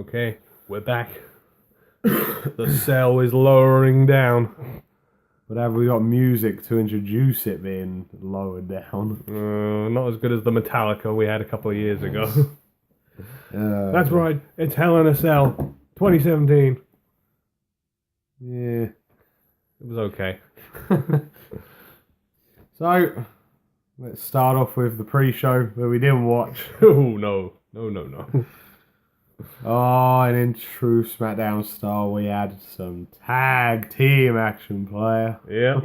Okay, we're back. The cell is lowering down. But have we got music to introduce it being lowered down? Not as good as the Metallica we had a couple of years ago. That's Uh, right, it's Hell in a Cell, 2017. Yeah. It was okay. So, let's start off with the pre-show that we didn't watch. Oh, no. No. Oh, and in true SmackDown style, we had some tag team action player. Yeah.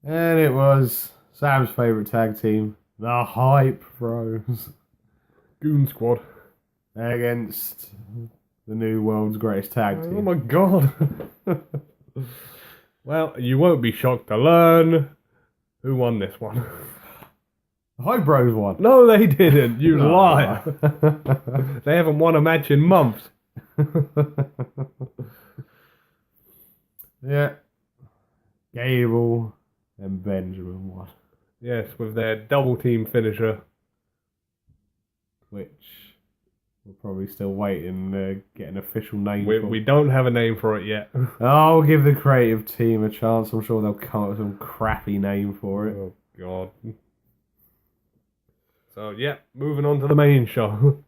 And it was Sam's favourite tag team, the Hype Bros, Goon Squad. against the new world's greatest tag team. Oh my god. Well, you won't be shocked to learn who won this one. The Hype Bros won. No, they didn't. You No. liar. They haven't won a match in months. Yeah. Gable and Benjamin won. Yes, with their double team finisher. Which we're probably still waiting to get an official name for. We don't have a name for it yet. I'll give the creative team a chance. I'm sure they'll come up with some crappy name for it. Oh, God. So, yeah, moving on to the main show.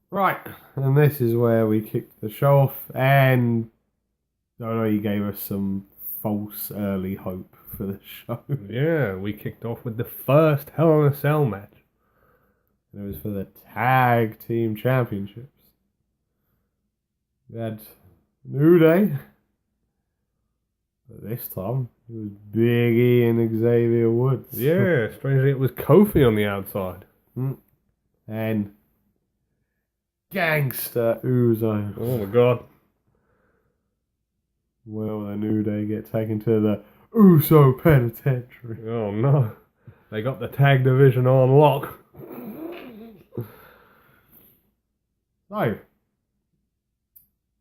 Right, and this is where we kicked the show off, and WWE gave us some false early hope for the show. Yeah, we kicked off with the first Hell in a Cell match. It was for the Tag Team Championships. We had New Day. But this time, it was Big E and Xavier Woods. Yeah, strangely it was Kofi on the outside. And Gangster Uzo. Oh my god. Will the New Day get taken to the Uso Penitentiary? Oh no. They got the tag division on lock. So,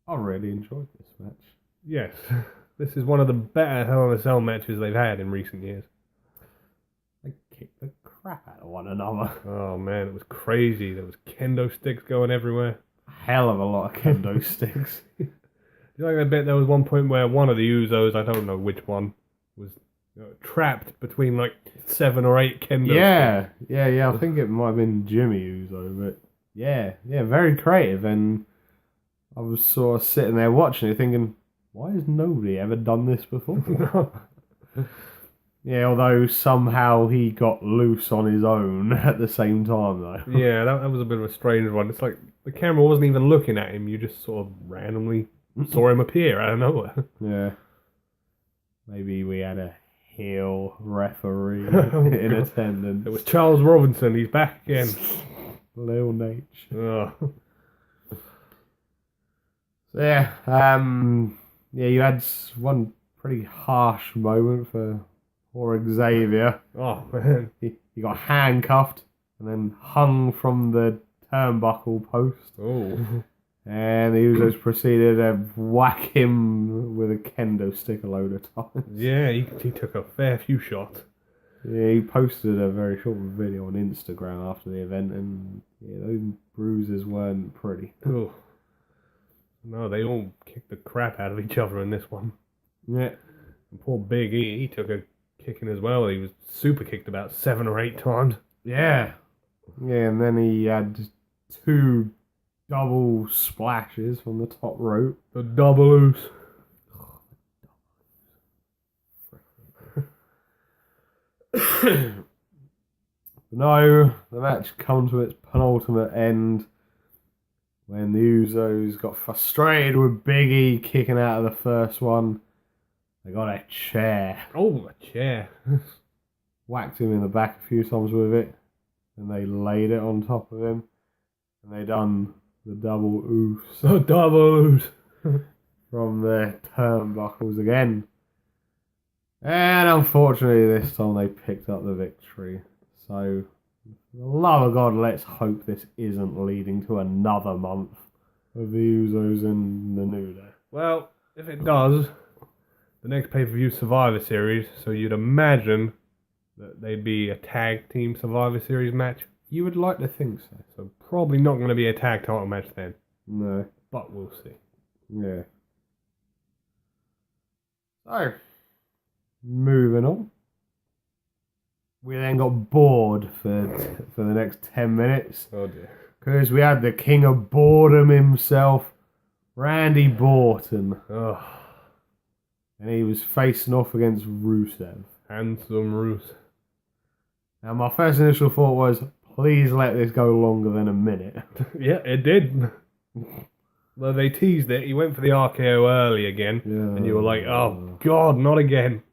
I really enjoyed this match. Yes. This is one of the better Hell in a Cell matches they've had in recent years. They kicked the crap out of one another. Oh man, it was crazy. There was kendo sticks going everywhere. Hell of a lot of kendo sticks. You like, I bet there was one point where one of the Usos, I don't know which one, was trapped between like 7 or 8 kendo sticks. Yeah. I think it might have been Jimmy Uso, but yeah, very creative. And I was sort of sitting there watching it, thinking, why has nobody ever done this before? Yeah, although somehow he got loose on his own at the same time, though. Yeah, that was a bit of a strange one. It's like the camera wasn't even looking at him. You just sort of randomly saw him appear out of nowhere. Yeah. Maybe we had a heel referee in attendance. It was Charles Robinson. He's back again. Lil Nate. Oh. So yeah, you had one pretty harsh moment for poor Xavier. Oh, man. He got handcuffed and then hung from the turnbuckle post. Oh. And the Usos proceeded to whack him with a kendo stick a load of times. Yeah, he took a fair few shots. Yeah, he posted a very short video on Instagram after the event, and yeah, those bruises weren't pretty. Oh. No, they all kicked the crap out of each other in this one. Yeah. And poor Big E, he took a kicking as well. He was super kicked about 7 or 8 times. Yeah, and then he had 2 double splashes from the top rope. The double loose. No, the match come to its penultimate end when the Usos got frustrated with Big E kicking out of the first one. They got a chair, Oh, a chair. whacked him in the back a few times with it, and they laid it on top of him, and they done the double oos The double loose. from the turnbuckles again. And unfortunately this time they picked up the victory. So, for the love of God, let's hope this isn't leading to another month of the Usos and the New Day. Well, if it does, the next pay-per-view Survivor Series, so you'd imagine that they'd be a tag team Survivor Series match. You would like to think so. So probably not going to be a tag title match then. No. But we'll see. Yeah. So, moving on. We then got bored for the next 10 minutes. Oh dear. Because we had the king of boredom himself, Randy Orton. Oh, And he was facing off against Rusev. handsome Roos. Now, my first initial thought was, please let this go longer than a minute. Yeah, it did. Though they teased it, he went for the RKO early again, Yeah. and you were like, oh god, not again.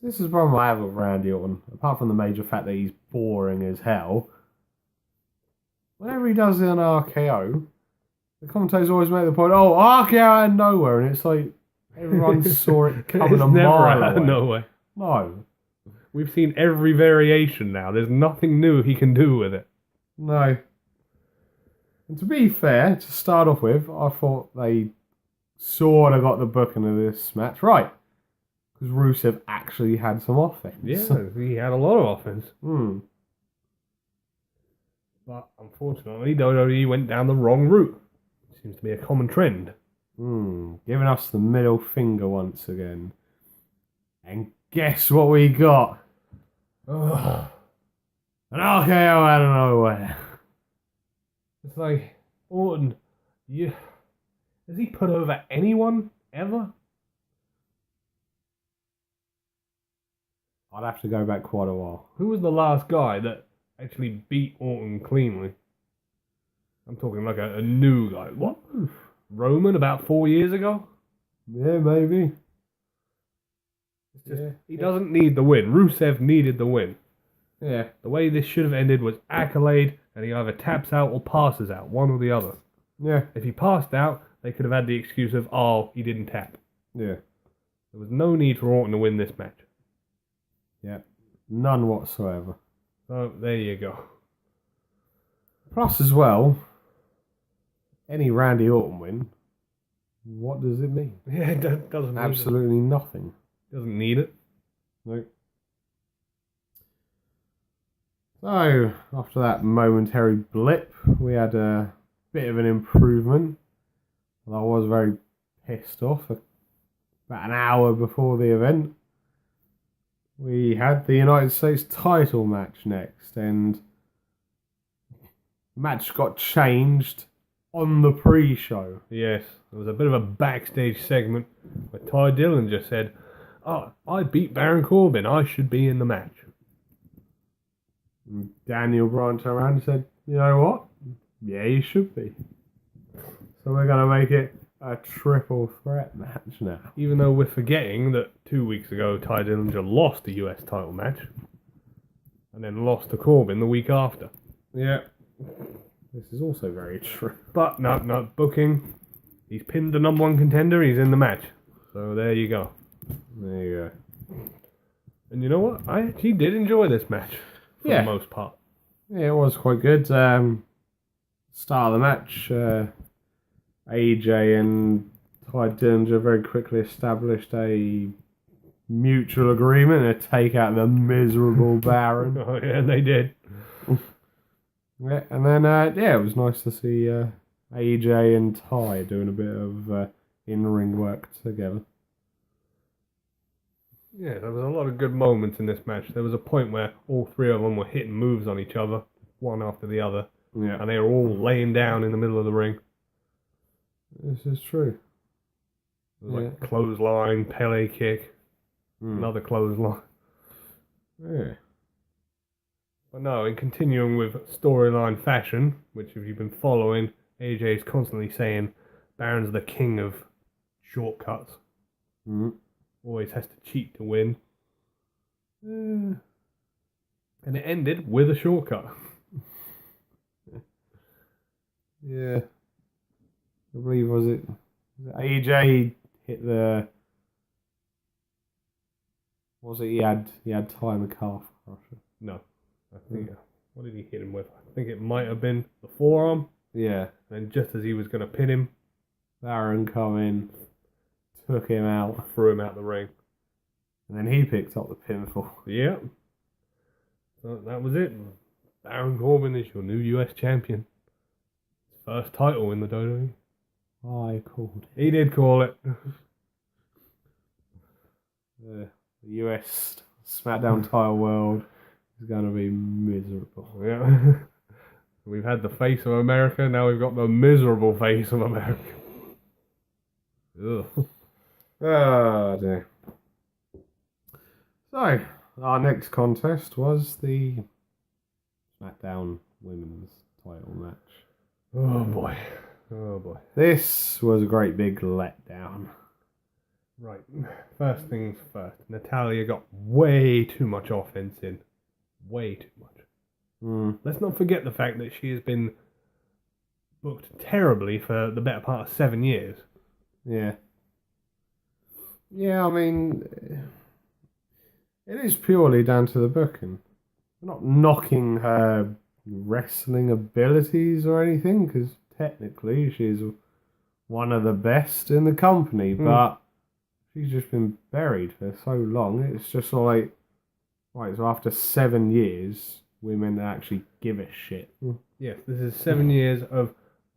This is the problem I have with Randy Orton, apart from the major fact that he's boring as hell. Whenever he does an RKO, the commentators always make the point, oh, RKO out of nowhere, and it's like, everyone saw it coming It's a never mile out away. of nowhere. No. We've seen every variation now. There's nothing new he can do with it. No. And to be fair, to start off with, I thought they sort of got the booking of this match right. Because Rusev actually had some offense. Yeah, he had a lot of offense. But unfortunately, WWE went down the wrong route. Seems to be a common trend. Giving us the middle finger once again. And guess what we got? Ugh. An RKO out of nowhere. It's like, Orton, has he put over anyone ever? I'd have to go back quite a while. Who was the last guy that actually beat Orton cleanly? I'm talking like a new guy. What? Roman about 4 years ago? Yeah, maybe. It's just, he doesn't need the win. Rusev needed the win. Yeah. The way this should have ended was accolade, and he either taps out or passes out, one or the other. Yeah. If he passed out, they could have had the excuse of, oh, he didn't tap. Yeah. There was no need for Orton to win this match. Yeah. None whatsoever. So, there you go. Plus, as well, any Randy Orton win, what does it mean? Yeah, it doesn't need Absolutely nothing. it. Doesn't need it. No. So, after that momentary blip, we had a bit of an improvement. I was very pissed off. About an hour before the event, we had the United States title match next, and the match got changed on the pre-show. Yes, there was a bit of a backstage segment where Ty Dillon just said, oh, I beat Baron Corbin. I should be in the match. And Daniel Bryan turned around and said, you know what? Yeah, you should be. So we're going to make it a triple threat match now. Even though we're forgetting that 2 weeks ago Ty Dillinger lost the US title match and then lost to Corbin the week after. Yeah. This is also very true. But no, booking. He's pinned the number one contender. He's in the match. So there you go. There you go. And you know what? I actually did enjoy this match for the most part. Yeah, it was quite good. Start of the match, AJ and Ty Dillinger very quickly established a mutual agreement to take out the miserable Baron. Oh yeah, they did. Yeah, and then it was nice to see AJ and Ty doing a bit of in-ring work together. Yeah, there was a lot of good moments in this match. There was a point where all three of them were hitting moves on each other, one after the other, Yeah, and they were all laying down in the middle of the ring. this is true. It was like clothesline, Pele kick, another clothesline. Yeah. But no, in continuing with storyline fashion, which if you've been following, AJ is constantly saying Baron's the king of shortcuts. Always has to cheat to win. And it ended with a shortcut. Yeah. I believe was it AJ hit the he had time a calf crusher. No. I think, what did he hit him with? I think it might have been the forearm. Yeah. And just as he was going to pin him, Baron come in, took him out, threw him out the ring. and then he picked up the pinfall. Yeah. So that was it. Baron Corbin is your new US champion. First title in the WWE. I called it. He did call it. The US SmackDown title world is going to be miserable. Yeah. We've had the face of America, now we've got the miserable face of America. Ugh. Oh dear. So, our next contest was the SmackDown Women's title match. Oh boy. Oh boy. This was a great big letdown. Right. First things first. Natalia got way too much offense in. Way too much. Let's not forget the fact that she has been booked terribly for the better part of 7 years. Yeah. Yeah, I mean, it is purely down to the booking. We're not knocking her wrestling abilities or anything, because technically she's one of the best in the company, but she's just been buried for so long. It's just like, right, so after 7 years, women actually give a shit. Yes, this is 7 years of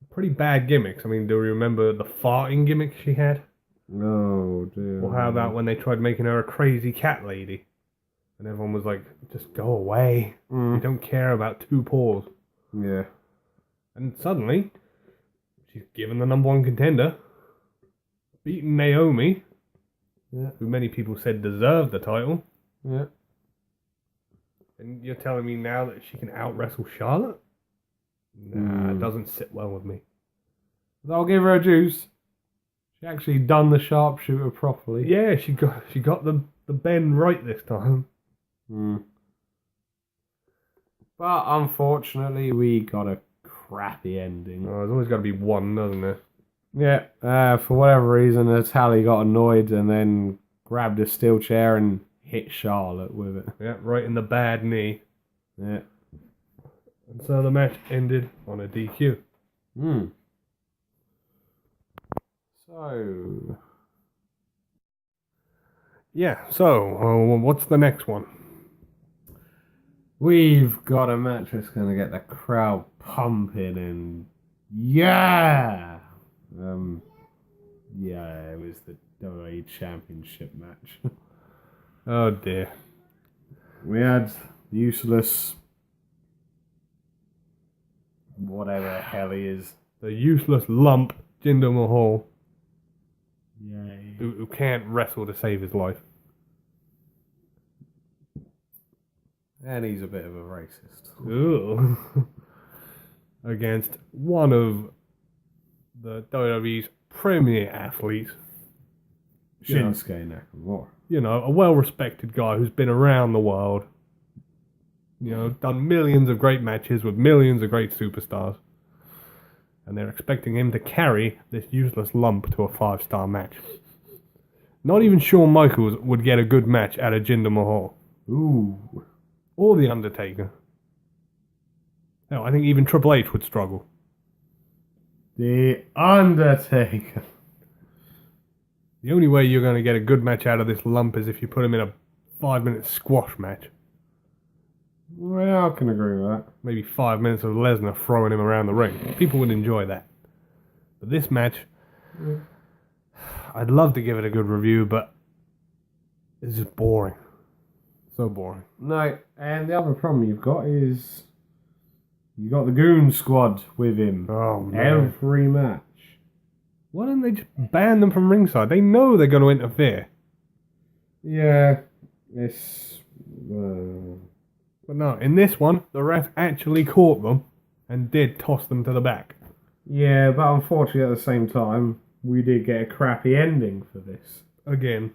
pretty bad gimmicks. I mean, do you remember the farting gimmick she had? Oh, dear. Or how about when they tried making her a crazy cat lady? And everyone was like, just go away. We don't care about two paws. Yeah. And suddenly, she's given the number one contender, beaten Naomi, who many people said deserved the title. Yeah. And you're telling me now that she can out-wrestle Charlotte? Nah, it doesn't sit well with me. But I'll give her a juice. She actually done the sharpshooter properly. Yeah, she got the bend right this time. But unfortunately, we got a crappy ending. Oh, there's always got to be one, doesn't there? Yeah, for whatever reason, Natalia got annoyed and then grabbed a steel chair and hit Charlotte with it. Yeah, right in the bad knee. Yeah. And so the match ended on a DQ. So... Yeah, so what's the next one? We've got a match that's going to get the crowd pumping and... Yeah! Yeah, it was the WWE Championship match. Oh dear. We had useless... whatever the hell he is. The useless lump, Jinder Mahal, Yay. who can't wrestle to save his life. And he's a bit of a racist. Ugh. Against one of the WWE's premier athletes. Shinsuke Nakamura. You know, a well-respected guy who's been around the world. You know, done millions of great matches with millions of great superstars. And they're expecting him to carry this useless lump to a 5-star match. Not even Shawn Michaels would get a good match out of Jinder Mahal. Ooh. Or The Undertaker. Hell, I think even Triple H would struggle. The Undertaker. The only way you're going to get a good match out of this lump is if you put him in a 5-minute squash match. Well, I can agree with that. Maybe 5 minutes of Lesnar throwing him around the ring. People would enjoy that. But this match, I'd love to give it a good review, but it's just boring. So boring. No, and the other problem you've got is you got the Goon Squad with him. Oh, man. Every match. Why don't they just ban them from ringside? They know they're going to interfere. Yeah, it's... But no, in this one, the ref actually caught them and did toss them to the back. Yeah, but unfortunately at the same time, we did get a crappy ending for this. Again.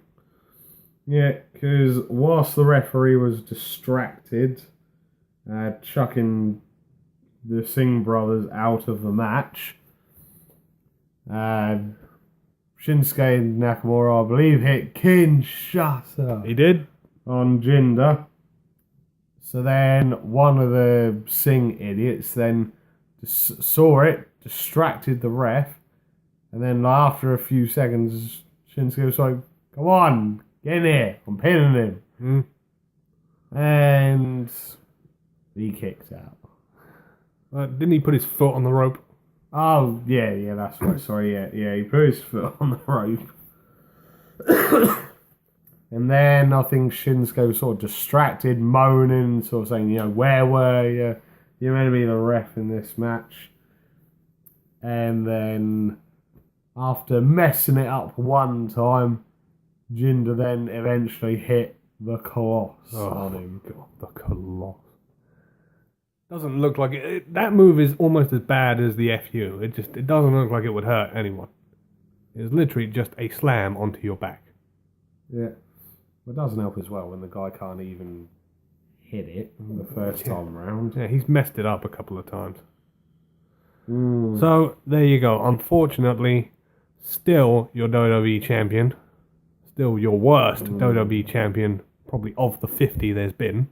Yeah, because whilst the referee was distracted, chucking the Singh brothers out of the match, Shinsuke Nakamura, I believe, hit Kinshasa. He did? On Jinder. So then one of the Singh idiots then saw it, distracted the ref, and then after a few seconds, Shinsuke was like, come on, get in here, I'm pinning him. And He kicked out. Didn't he put his foot on the rope? Oh, yeah, that's right. Sorry, yeah, he put his foot on the rope. And then I think Shinsuke was sort of distracted, moaning, sort of saying, where were you? You're meant to be the ref in this match. And then, after messing it up one time, Jinder then eventually hit the Colossus on him. God, the Colossus. Doesn't look like it. That move is almost as bad as the FU. It doesn't look like it would hurt anyone. It's literally just a slam onto your back. Yeah. It doesn't help as well when the guy can't even hit it the first time round. Yeah, he's messed it up a couple of times. Mm. So, there you go. Unfortunately, still your WWE champion. Still your worst WWE champion, probably of the 50 there's been.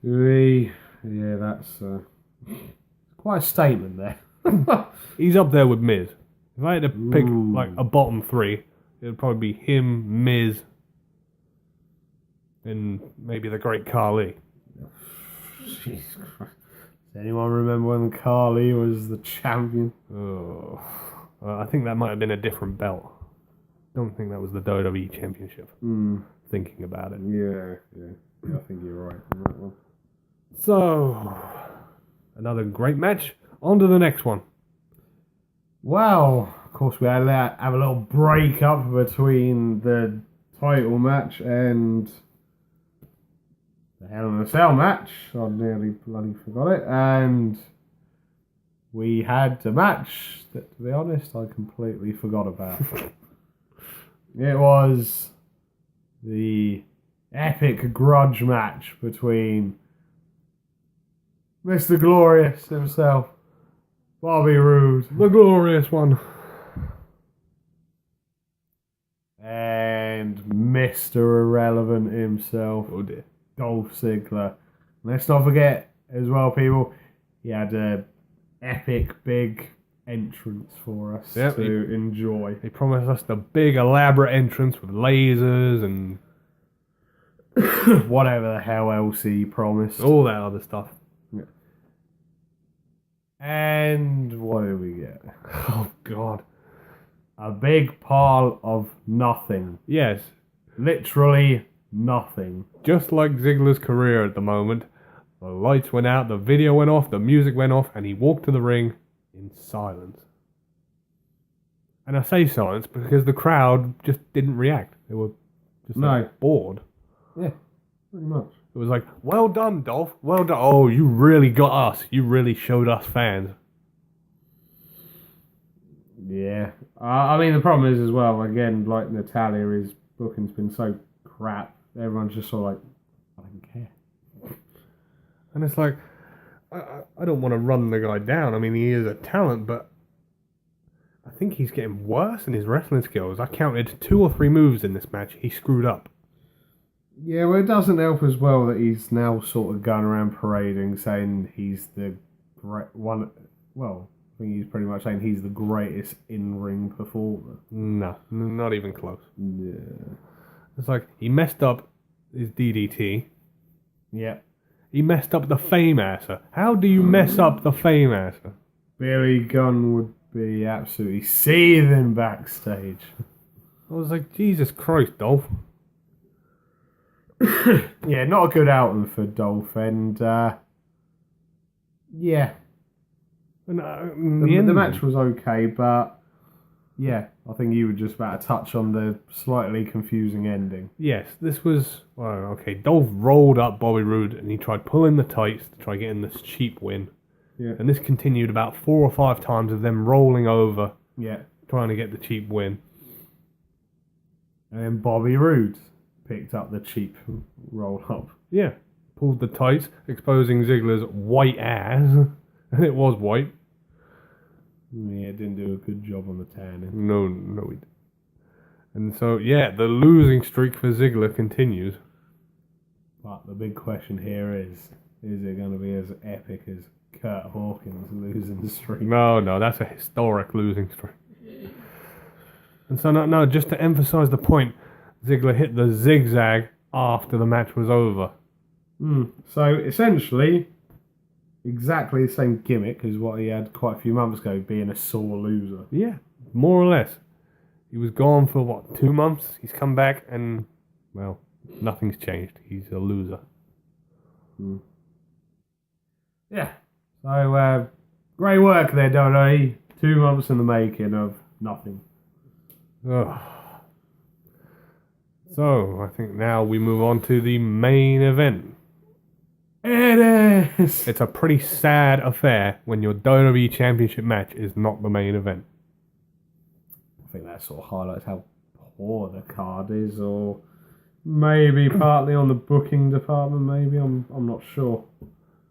Yeah, that's quite a statement there. He's up there with Miz. If I had to pick like a bottom three, it would probably be him, Miz, and maybe the Great Khali. Jesus Christ. Does anyone remember when Khali was the champion? Oh, I think that might have been a different belt. Don't think that was the WWE Championship. Thinking about it. Yeah, I think you're right on that one. So, another great match. On to the next one. Well, of course, we had to have a little break up between the title match and the Hell in a Cell match. I nearly bloody forgot it. And we had a match that, to be honest, I completely forgot about. It was the epic grudge match between Mr. Glorious himself, Bobby Roode, The glorious one. and Mr. Irrelevant himself, Oh dear. Dolph Ziggler. Let's not forget as well, people, he had a epic big entrance for us to enjoy. They promised us the big elaborate entrance with lasers and Whatever the hell else he promised. all that other stuff. Yeah. And what did we get? Oh God. A big pile of nothing. Yes. Literally nothing. Just like Ziggler's career at the moment, the lights went out, the video went off, the music went off, and he walked to the ring in silence. And I say silence because the crowd just didn't react. They were just bored. Yeah, pretty much. It was like, well done, Dolph. Well done. Oh, you really got us. You really showed us fans. Yeah. I mean, the problem is as well, again, like Natalia, his booking's been so crap. Everyone's just sort of like, I don't care. And it's like, I don't want to run the guy down. I mean, he is a talent, but I think he's getting worse in his wrestling skills. I counted 2 or 3 moves in this match he screwed up. Yeah, well, it doesn't help as well that he's now sort of going around parading, saying he's the great one. Well, I think he's pretty much saying he's the greatest in-ring performer. No, not even close. Yeah. It's like, he messed up his DDT. Yeah. He messed up the Fame-asser. How do you mess up the Fame-asser? Billy Gunn would be absolutely seething backstage. I was like, Jesus Christ, Dolph. Yeah, not a good outing for Dolph, and yeah. And, The match was okay, but yeah, I think you were just about to touch on the slightly confusing ending. Yes, this was... Well, okay, Dolph rolled up Bobby Roode and he tried pulling the tights to try getting this cheap win. Yeah. And this continued about 4 or 5 times of them rolling over, Yeah. trying to get the cheap win. And then Bobby Roode picked up the cheap roll up. Yeah, pulled the tights, exposing Ziggler's white ass. And it was white. Yeah, didn't do a good job on the tanning. No, he didn't. And so, yeah, the losing streak for Ziggler continues. But the big question here is it going to be as epic as Kurt Hawkins losing the streak? No, that's a historic losing streak. And so, no, just to emphasize the point, Ziggler hit the zigzag after the match was over. So essentially, exactly the same gimmick as what he had quite a few months ago, being a sore loser. Yeah, more or less. He was gone for, what, 2 months? He's come back and, well, nothing's changed. He's a loser. Yeah. So, great work there, WWE. 2 months in the making of nothing. Ugh. So, I think now we move on to the main event. It is! It's a pretty sad affair when your WWE Championship match is not the main event. I think that sort of highlights how poor the card is, or maybe partly on the booking department, maybe. I'm not sure.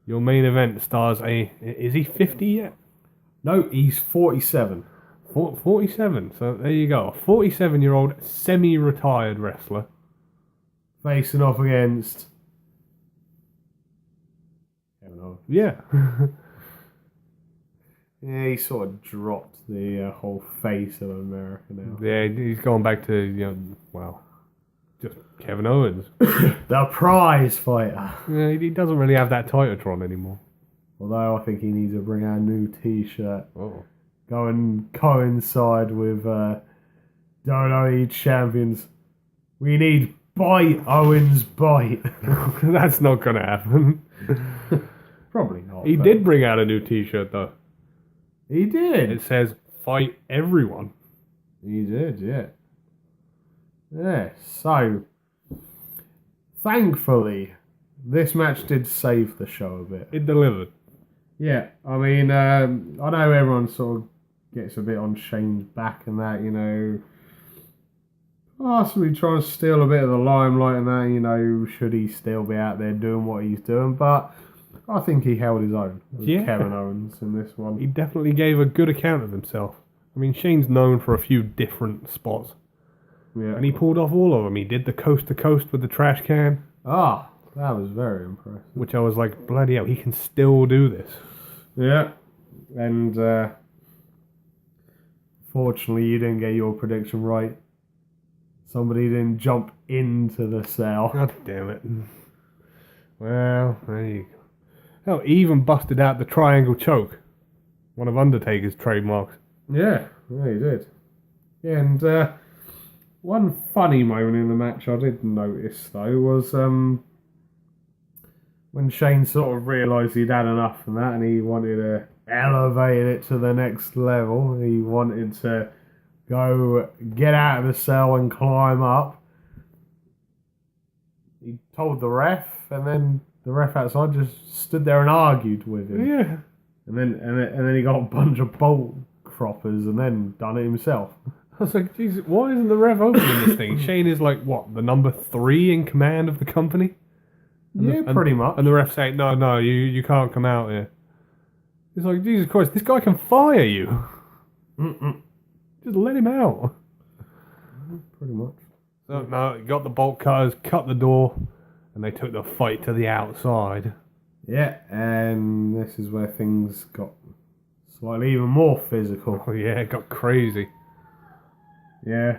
Your main event stars a... Is he 50 yet? No, he's 47. 47. So there you go. A 47-year-old semi-retired wrestler. Facing off against... Kevin Owens. Yeah. Yeah, he sort of dropped the whole face of America now. Yeah, he's going back to, well, just Kevin Owens. The prize fighter. Yeah, he doesn't really have that Titantron anymore. Although I think he needs to bring out a new t-shirt. Oh. Go and coincide with WWE champions. We need Bite Owens Bite. That's not going to happen. Probably not. He did bring out a new t-shirt, though. He did. It says, fight everyone. He did, yeah. Yeah, so... Thankfully, this match did save the show a bit. It delivered. Yeah, I mean, I know everyone sort of gets a bit on Shane's back and that, possibly trying to steal a bit of the limelight and that, should he still be out there doing what he's doing, but I think he held his own with Kevin Owens in this one. He definitely gave a good account of himself. I mean, Shane's known for a few different spots. Yeah. And he pulled off all of them. He did the coast to coast with the trash can. Ah, that was very impressive. Which I was like, bloody hell, he can still do this. Yeah. And fortunately, you didn't get your prediction right. Somebody didn't jump into the cell. God damn it. Well, there you go. Hell, he even busted out the triangle choke. One of Undertaker's trademarks. Yeah, he did. Yeah, and one funny moment in the match I did notice, though, was when Shane sort of realised he'd had enough and that, and he wanted to elevate it to the next level. He wanted to go get out of the cell and climb up. He told the ref, and then the ref outside just stood there and argued with him. Yeah. And then he got a bunch of bolt croppers and then done it himself. I was like, Jesus, why isn't the ref opening this thing? Shane is like, what, the number 3 in command of the company? And pretty much. And the ref saying, no, you can't come out here. It's like, Jesus Christ, this guy can fire you. Just let him out. Pretty much. So, no, he got the bolt cutters, cut the door, and they took the fight to the outside. Yeah, and this is where things got slightly even more physical. Oh yeah, it got crazy. Yeah,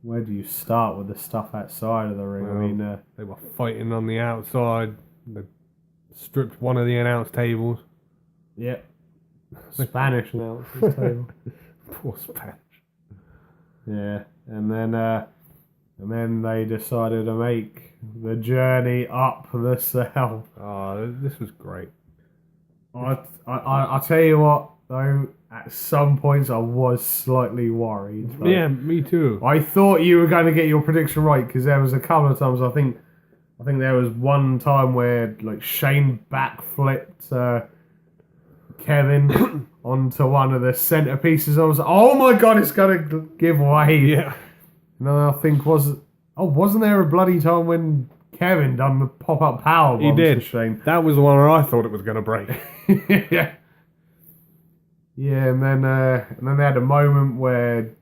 where do you start with the stuff outside of the ring? Well, I mean, they were fighting on the outside. They stripped one of the announce tables. yeah, Spanish announcer's table. Poor Spanish. Yeah, and then they decided to make the journey up the cell. Oh, this was great. I tell you what, though, at some points I was slightly worried. Like, Yeah, me too. I thought you were going to get your prediction right because there was a couple of times I think there was one time where like Shane backflipped Kevin onto one of the centerpieces. I was like, oh my god, it's going to give way. Yeah. And then I think wasn't there a bloody time when Kevin done the pop-up power bomb He did. to Shane? That was the one where I thought it was going to break. Yeah. Yeah, and then they had a moment where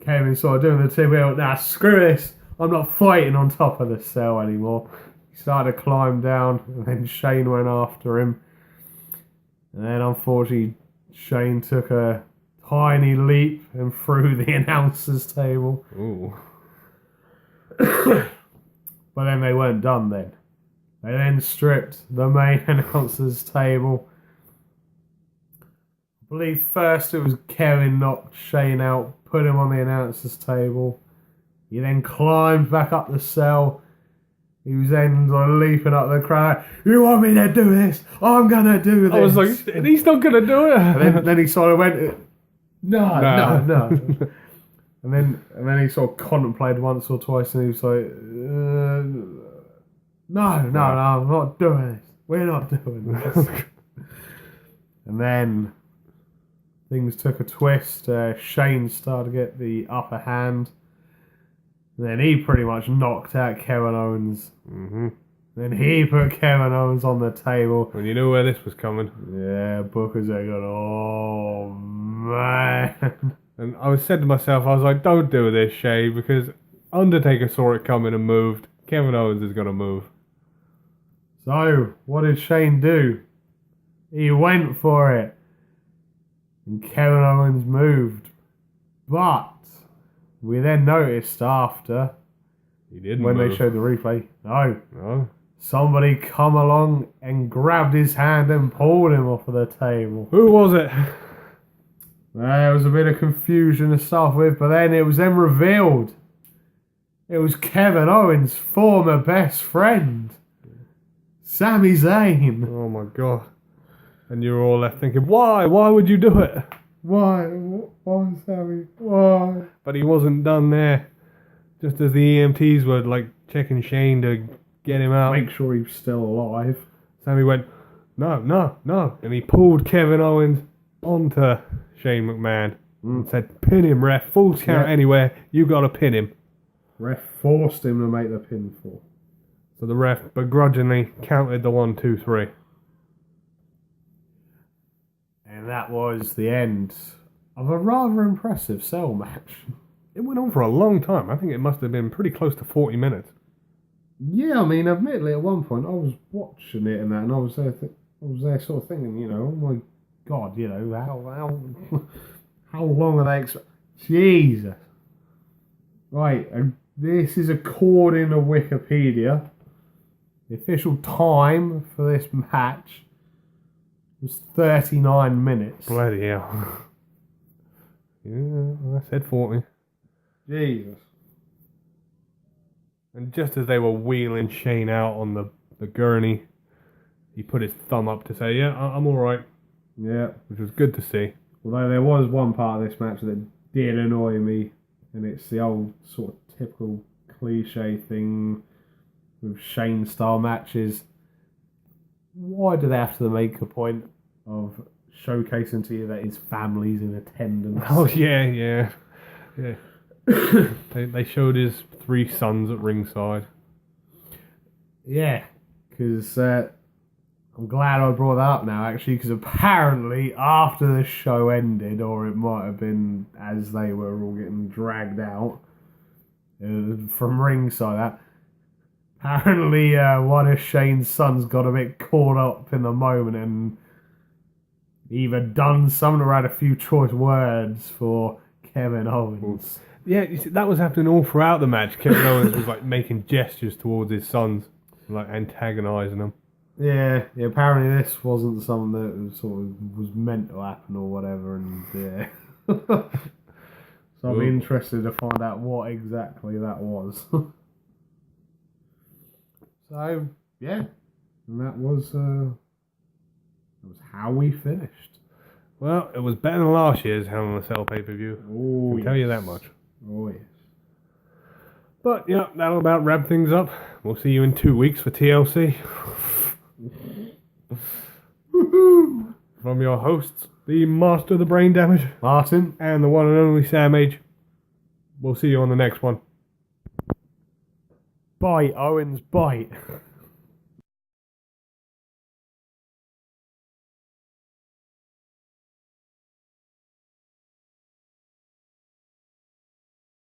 Kevin started doing the two-wheel. Nah, screw this. I'm not fighting on top of the cell anymore. He started to climb down, and then Shane went after him. And then, unfortunately, Shane took a tiny leap and threw the announcer's table. Ooh. But then they weren't done then. They then stripped the main announcer's table. I believe first it was Kevin knocked Shane out, put him on the announcer's table. He then climbed back up the cell. He was then leaping up the crowd. You want me to do this? I'm going to do this. I was like, he's not going to do it. And then he sort of went, no. And then he sort of contemplated once or twice, and he was like, no, I'm not doing this. We're not doing this. And then things took a twist. Shane started to get the upper hand. And then he pretty much knocked out Kevin Owens. Mm-hmm. Then he put Kevin Owens on the table. When you knew where this was coming. Yeah, Booker's there going, oh, man. And I said to myself, I was like, don't do this, Shay, because Undertaker saw it coming and moved. Kevin Owens is going to move. So, what did Shane do? He went for it. And Kevin Owens moved. But we then noticed after, He didn't when move. they showed the replay, No. somebody come along and grabbed his hand and pulled him off of the table. Who was it? There was a bit of confusion to start with, but then it was then revealed. It was Kevin Owens' former best friend, Sami Zayn. Oh my god. And you were all left thinking, why? Why would you do it? Why? Why, Sami? Why? But he wasn't done there. Just as the EMTs were like checking Shane to get him out. Make sure he's still alive. Sammy went, no. And he pulled Kevin Owens onto Shane McMahon and said, pin him, ref. Full count anywhere. You got to pin him. Ref forced him to make the pinfall. So the ref begrudgingly counted the 1, 2, 3. And that was the end of a rather impressive cell match. It went on for a long time. I think it must have been pretty close to 40 minutes. Yeah, I mean, admittedly, at one point I was watching it and that, and I was there sort of thinking, you know, oh my God, you know, how long are they Jesus. Right, this is according to Wikipedia. The official time for this match was 39 minutes. Bloody hell. Yeah, I said 40. Jesus. And just as they were wheeling Shane out on the gurney, he put his thumb up to say, yeah, I'm alright. Yeah. Which was good to see. Although there was one part of this match that did annoy me, and it's the old sort of typical cliche thing with Shane-style matches. Why do they have to make a point of showcasing to you that his family's in attendance? Oh, yeah. They showed his 3 sons at ringside. Yeah, because I'm glad I brought that up now, actually, because apparently after the show ended, or it might have been as they were all getting dragged out from ringside, apparently one of Shane's sons got a bit caught up in the moment and either done something or had a few choice words for Kevin Owens. Yeah, you see, that was happening all throughout the match. Kevin Owens was like making gestures towards his sons, like antagonising them. Yeah, apparently this wasn't something that was meant to happen or whatever, and yeah. So I'm interested to find out what exactly that was. So yeah, and that was how we finished. Well, it was better than last year's Hell in a Cell pay-per-view. Oh, I'll tell you that much. Oh yes. But yeah, that'll about wrap things up. We'll see you in 2 weeks for TLC. From your hosts, the Master of the Brain Damage, Martin, and the one and only Sam H. We'll see you on the next one. bite, Owens, bite.